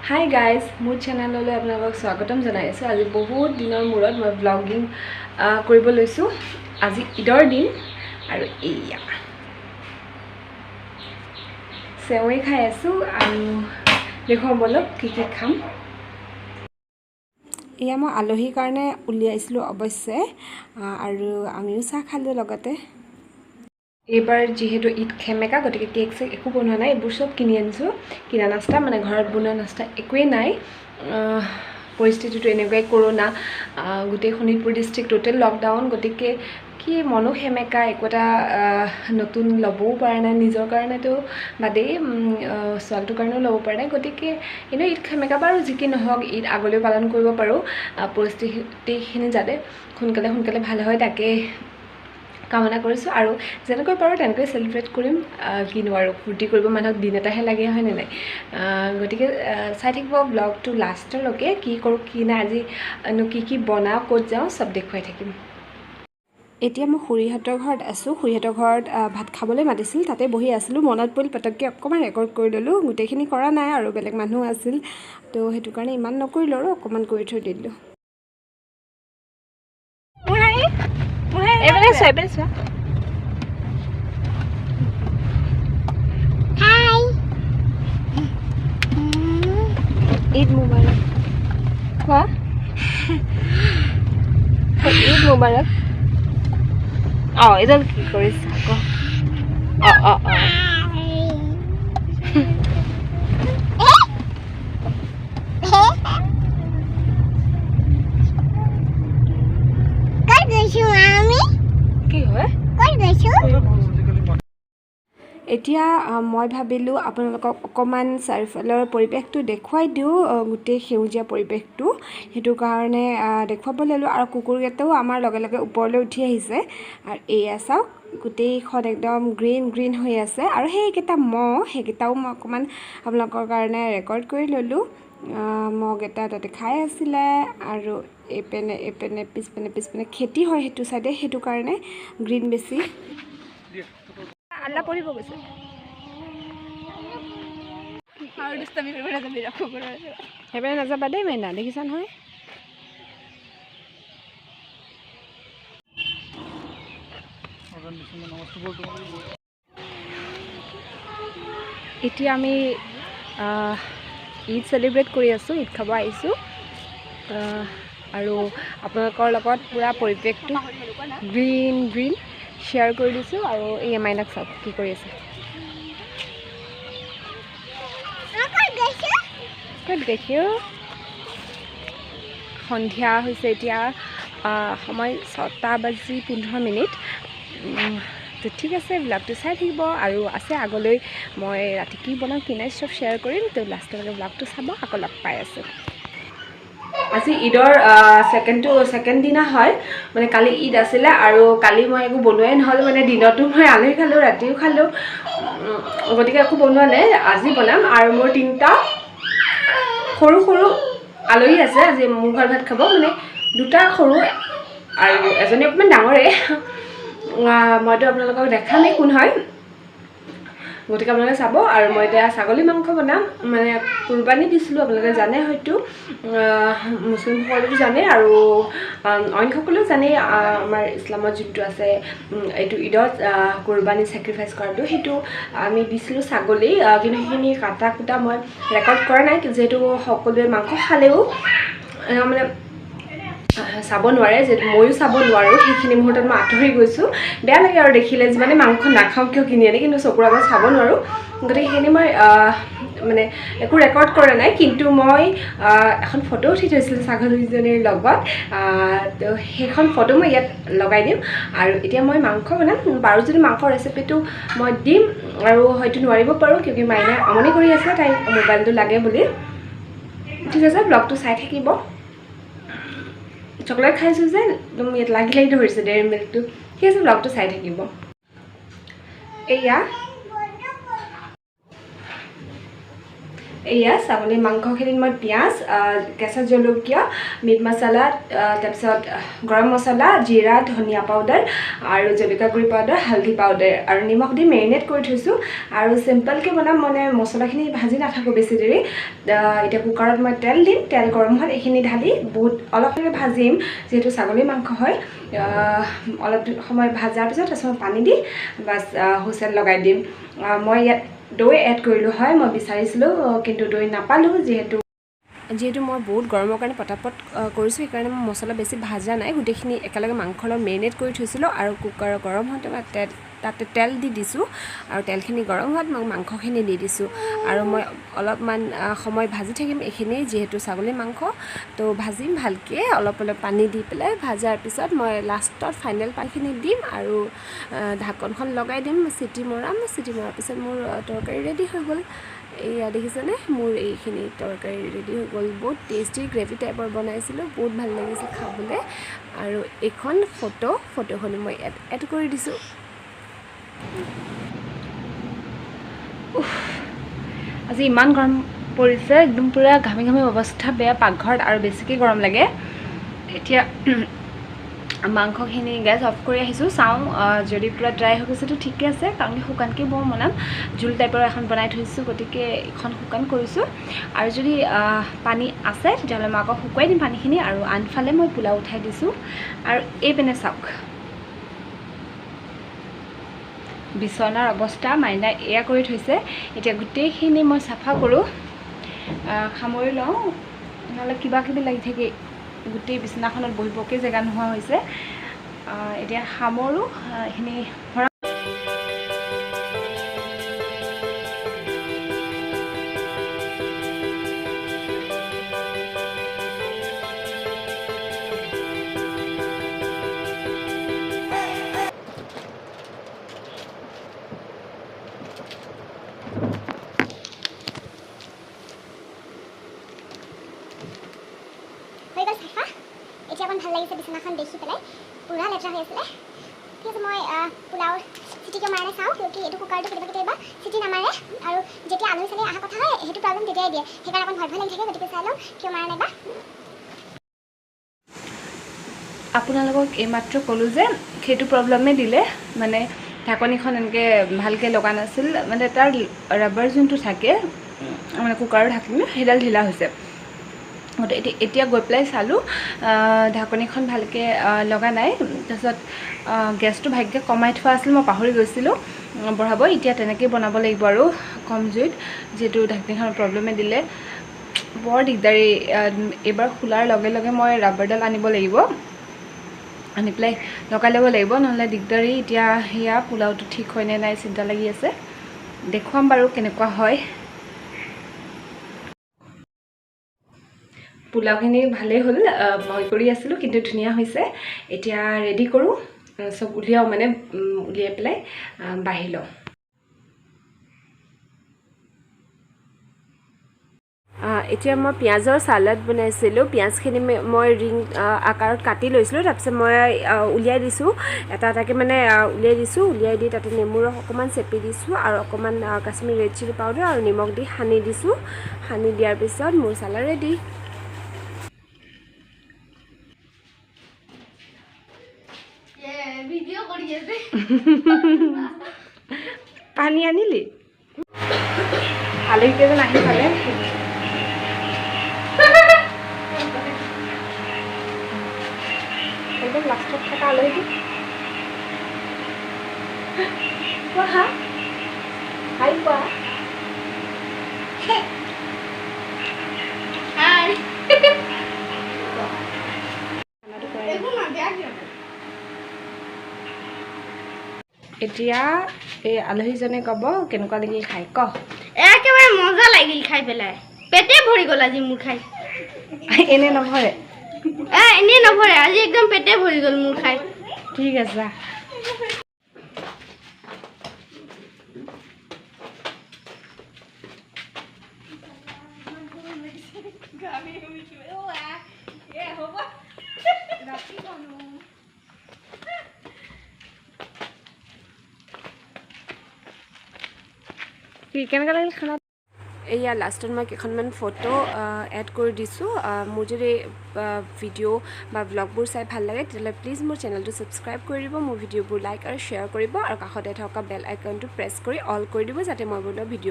Hi guys, মোৰ চেনেললৈ আপোনালোকক স্বাগতম জনাইছো। আজি বহুত দিনৰ মূৰত মই ব্লগিং কৰিব লৈছো। আজি ঈদৰ দিন আৰু এইয়া সেৱৈ খাই আছো আৰু দেখুৱাম বলক কি খাম। এয়া মই আলহীৰ কাৰণে উলিয়াইছিলো অৱশ্যে আৰু আমিও চাহ খালো লগতে। এইবাৰ যেহেতু ঈদ খেমেকা গতিকে কেক চেক একো বনোৱা নাই, এইবোৰ সব কিনি আনিছোঁ। কিনা নাস্তা মানে ঘৰত বনোৱা নাস্তা একোৱেই নাই। পৰিস্থিতিটো এনেকুৱাই, কৰোনা গোটেই শোণিতপুৰ ডিষ্ট্ৰিক্ট টোটেল লকডাউন, গতিকে কি মনো সেমেকা, একো এটা নতুন ল'বও পৰা নাই। নিজৰ কাৰণেতো বাদেই, ছোৱালীটোৰ কাৰণেও ল'ব পৰা নাই। গতিকে এনেও ঈদ খেমেকা বাৰু যি কি নহওক, ঈদ আগলৈ পালন কৰিব পাৰোঁ। পৰিস্থিতিখিনি যাতে সোনকালে ভাল হয় তাকে কামনা কৰিছোঁ আৰু যেনেকৈ পাৰোঁ তেনেকৈ চেলিব্ৰেট কৰিম। কিনো আৰু ফূৰ্তি কৰিব মানুহক দিন এটাহে লাগে, হয়নে নাই? গতিকে চাই থাকিব ব্লগটো লাষ্টলৈকে, কি কৰোঁ কি নাই, আজিনো কি বনাওঁ, ক'ত যাওঁ, চব দেখুৱাই থাকিম। এতিয়া মই খুৰীহঁতৰ ঘৰত আছোঁ। খুৰীহঁতৰ ঘৰত ভাত খাবলৈ মাতিছিল, তাতে বহি আছিলোঁ। মনত পৰিল পটককৈ অকণমান ৰেকৰ্ড কৰি ল'লোঁ। গোটেইখিনি কৰা নাই আৰু বেলেগ মানুহ আছিল, তো সেইটো কাৰণে ইমান নকৰিলোঁ আৰু অকণমান কৰি থৈ দিলোঁ। ঈদ মুবাৰক কোৱা। ঈদ মুবাৰক। এইডাল কি কৰিছা আকৌ? কি হয় এতিয়া মই ভাবিলোঁ আপোনালোকক অকণমান চাৰিওফালৰ পৰিৱেশটো দেখুৱাই দিওঁ, গোটেই সেউজীয়া পৰিৱেশটো। সেইটো কাৰণে দেখুৱাব ল'লোঁ। আৰু কুকুৰকেইটাও আমাৰ লগে লগে ওপৰলৈ উঠি আহিছে। আৰু এয়া চাওক, গোটেইখন একদম গ্ৰীণ হৈ আছে। আৰু সেইকেইটা সেইকেইটাও মই অকণমান আপোনালোকৰ কাৰণে ৰেকৰ্ড কৰি ল'লোঁ। মহকেইটা তাতে খাই আছিলে আৰু এইপিনে পিছপিনে খেতি হয় সেইটো চাইডে, সেইটো কাৰণে গ্ৰীণ বেছি। আল্লা পঢ়িব গৈছে। সেইবাৰে নাযাবা দেই মাইনা, দেখিছা নহয়? এতিয়া আমি ঈদ চেলিব্ৰেট কৰি আছোঁ, ঈদ খাব আহিছোঁ। আৰু আপোনালোকৰ লগত পূৰা পৰিৱেশটো গ্ৰীণ শ্বেয়াৰ কৰি দিছোঁ। আৰু এই মাইনাক চাওক কি কৰি আছে। ক'ত গৈছে? সন্ধিয়া হৈছে এতিয়া, সময় 6:15। তো ঠিক আছে, ব্লগটো চাই থাকিব। আৰু আছে আগলৈ মই ৰাতি কি বনাওঁ কি নাই চব শ্বেয়াৰ কৰিম। তো লাষ্টলৈকে ব্লগটো চাব। আকৌ লগ পাই আছোঁ। আজি ঈদৰ ছেকেণ্ড দিনা হয়, মানে কালি ঈদ আছিলে আৰু কালি মই একো বনোৱাই নহ'ল। মানে দিনতো মই আলহী খালোঁ, ৰাতিও খালোঁ, গতিকে একো বনোৱা নাই। আজি বনাম। আৰু মোৰ 3টা সৰু আলহী আছে আজি মোৰ ঘৰত ভাত খাব। মানে 2টা সৰু আৰু এজনী অকণমান ডাঙৰে। মইতো আপোনালোকক দেখামেই কোন হয়, গতিকে আপোনালোকে চাব। আৰু মই এতিয়া ছাগলী মাংস বনাম, মানে কুৰবানী দিছিলোঁ, আপোনালোকে জানে হয়তো, মুছলিমসকলেতো জানে আৰু অইনসকলেও জানে। আমাৰ ইছলামত যোনটো আছে, এইটো ঈদত কুৰবানী ছেক্ৰিফাইচ কৰাটো, সেইটো আমি দিছিলোঁ ছাগলী। কিন্তু সেইখিনি কাটা কুটা মই ৰেকৰ্ড কৰা নাই, যিহেতু সকলোৱে মাংস খালেও মানে চাব নোৱাৰে, যিহেতু ময়ো চাব নোৱাৰোঁ। সেইখিনি মুহূৰ্তত মই আঁতৰি গৈছোঁ। বেয়া লাগে আৰু দেখিলে, যিমানে মাংস নাখাওঁ কিয় কিনি আনি, কিন্তু চকুৰ আগত চাব নোৱাৰোঁ। গতিকে সেইখিনি মই মানে একো ৰেকৰ্ড কৰা নাই। কিন্তু মই এখন ফটো উঠি থৈছিলোঁ ছাগলীজনীৰ লগত, তো সেইখন ফটো মই ইয়াত লগাই দিম। আৰু এতিয়া মই মাংস বনাম। বাৰু যদি মাংসৰ ৰেচিপিটো মই দিম, আৰু হয়তো নোৱাৰিব পাৰোঁ, কিয় মাইনাই আমনি কৰি আছে, তাই মোবাইলটো লাগে বুলি। ঠিক আছে, ব্লগটো চাই থাকিব। চকলেট খাইছোঁ যে একদম ইয়াত লাগি ধৰিছে ডেইৰী মিল্কটো। ঠিক আছে, ব্লগটো চাই থাকিব। এয়া ছাগলী মাংসখিনিত মই পিঁয়াজ কেঁচা জলকীয়া মিট মছলা তাৰপিছত গৰম মছলা জিৰা ধনিয়া পাউডাৰ আৰু জলকীয়া গুড়ি পাউডাৰ হালধি পাউডাৰ আৰু নিমখ দি মেৰিনেট কৰি থৈছোঁ আৰু চিম্পলকৈ বনাম মানে মছলাখিনি ভাজি নাথাকোঁ বেছি দেৰি এতিয়া কুকাৰত মই তেল দিম তেল গৰম হোৱাত এইখিনি ঢালি অলপ সময় ভাজিম যিহেতু ছাগলী মাংস হয় অলপ সময় ভাজাৰ পিছত তাৰপিছত পানী দি বাছ হুইচেল লগাই দিম মই ইয়াত দৈ এড কৰিলোঁ হয় মই বিচাৰিছিলোঁ কিন্তু দৈ নাপালোঁ যিহেতু মই বহুত গৰমৰ কাৰণে পটাপট কৰিছোঁ সেইকাৰণে মই মছলা বেছি ভাজা নাই গোটেইখিনি একেলগে মাংসৰ লগত মেৰিনেট কৰি থৈছিলোঁ আৰু কুকাৰ গৰম হওঁতে মই তাতে তেল দি দিছোঁ আৰু তেলখিনি গৰম হোৱাত মই মাংসখিনি দি দিছোঁ আৰু মই অলপমান সময় ভাজি থাকিম এইখিনি যিহেতু ছাগলী মাংস তো ভাজিম ভালকৈ অলপ পানী দি পেলাই ভাজাৰ পিছত মই লাষ্টত ফাইনেল পানীখিনি দিম আৰু ঢাকনখন লগাই দিম চিটি মৰাৰ পিছত মোৰ তৰকাৰী ৰেডি হৈ গ'ল এয়া দেখিছেনে মোৰ এইখিনি তৰকাৰী ৰেডি হৈ গ'ল বহুত টেষ্টি গ্ৰেভি টাইপৰ বনাইছিলোঁ বহুত ভাল লাগিছিল খাবলৈ আৰু এইখন ফটোখনো মই এড কৰি দিছোঁ আজি ইমান গৰম পৰিছে একদম পূৰা ঘামি অৱস্থা বেয়া পাকঘৰত আৰু বেছিকৈ গৰম লাগে এতিয়া মাংসখিনি গেছ অফ কৰি আহিছোঁ চাওঁ যদি পূৰা ড্ৰাই হৈ গৈছেতো ঠিকে আছে কাৰণ শুকানকৈ বনাম জোল টাইপৰ এখন বনাই থৈছোঁ গতিকে এইখন শুকান কৰিছোঁ আৰু যদি পানী আছে তেতিয়াহ'লে মই আকৌ শুকুৱাই দিম পানীখিনি আৰু আনফালে মই পোলাও উঠাই দিছোঁ আৰু এইপিনে চাওক বিচনাৰ অৱস্থা মাইনাই এয়া কৰি থৈছে এতিয়া গোটেইখিনি মই চাফা কৰোঁ সামৰি লওঁ নহ'লে কিবা কিবি লাগি থাকে গোটেই বিচনাখনত বহিবকে জেগা নোহোৱা হৈছে এতিয়া সামৰোঁ এইখিনি হৈ গ'ল চাফা এতিয়া অকণ ভাল লাগিছে বিচনাখন দেখি পেলাই পূৰা লেতেৰা হৈ আছিলে ঠিক আছে মই পোলাওৰ চিটিকে মাৰে চাওঁ কিয় এইটো কুকাৰটো কেতিয়াবা চিটি নামাৰে আৰু যেতিয়া আলহী চালহী অহা কথা হয় সেইটো প্ৰব্লেম তেতিয়াই দিয়ে সেইকাৰণে অকণ ভয় লাগি থাকে গতিকে চাই লওঁ কিয় মাৰা নাইবা আপোনালোকক এইমাত্ৰ ক'লোঁ যে সেইটো প্ৰব্লেমেই দিলে মানে ঢাকনিখন এনেকৈ ভালকৈ লগা নাছিল মানে তাৰ ৰাবাৰ যোনটো থাকে মানে কুকাৰৰ ঢাকনি সেইডাল ঢিলা হৈছে এতিয়া গৈ পেলাই চালোঁ ঢাকনিখন ভালকৈ লগা নাই তাৰপিছত গেছটো ভালকৈ কমাই থোৱা আছিল মই পাহৰি গৈছিলোঁ বঢ়াব এতিয়া তেনেকৈ বনাব লাগিব আৰু কম জুইত যিহেতু ঢাকনিখনৰ প্ৰব্লেমে দিলে বৰ দিগদাৰী এইবাৰ খোলাৰ লগে লগে মই ৰাবাৰডাল আনিব লাগিব আনি পেলাই লগাই ল'ব লাগিব নহ'লে দিগদাৰী এতিয়া সেয়া পোলাওটো ঠিক হয়নে নাই চিন্তা লাগি আছে দেখুৱাম বাৰু কেনেকুৱা হয় পোলাওখিনি ভালেই হ'ল মই কৰি আছিলোঁ কিন্তু ধুনীয়া হৈছে এতিয়া ৰেডি কৰোঁ চব উলিয়াওঁ মানে উলিয়াই পেলাই বাঢ়ি লওঁ এতিয়া মই পিঁয়াজৰ চালাড বনাইছিলোঁ পিঁয়াজখিনি মই ৰিং আকাৰত কাটি লৈছিলোঁ তাৰপিছত মই উলিয়াই দিছোঁ এটা এটাকৈ মানে উলিয়াই দি তাতে নেমু ৰস অকণমান চেপি দিছোঁ আৰু অকণমান কাশ্মীৰ ৰেড চিলি পাউডাৰ আৰু নিমখ দি সানি দিছোঁ সানি দিয়াৰ পিছত মোৰ চালাড ৰেডি পানী আনিলি আলহী কেইজন আহি পালে একদম লাষ্টত থকা আলহীটো কোৱা হাই কোৱা এতিয়া এই আলহীজনে ক'ব কেনেকুৱা লাগিল খাই ক একেবাৰে মজা লাগিল খাই পেলাই পেটে ভৰি গ'ল আজি মোৰ খাই এনে নভৰে এনেই নভৰে আজি একদম পেটে ভৰি গ'ল মোৰ খাই ঠিক আছে কেনেকুৱা লাগিল খানা এয়া লাষ্টত মই কেইখনমান ফটো এড কৰি দিছোঁ মোৰ যদি ভিডিঅ' বা ব্লগবোৰ চাই ভাল লাগে তেতিয়াহ'লে প্লিজ মোৰ চেনেলটো ছাবস্ক্ৰাইব কৰি দিব মোৰ ভিডিঅ'বোৰ লাইক আৰু শ্বেয়াৰ কৰিব আৰু কাষতে থকা বেল আইকনটো প্ৰেছ কৰি অল কৰি দিব যাতে মই বনোৱা ভিডিঅ'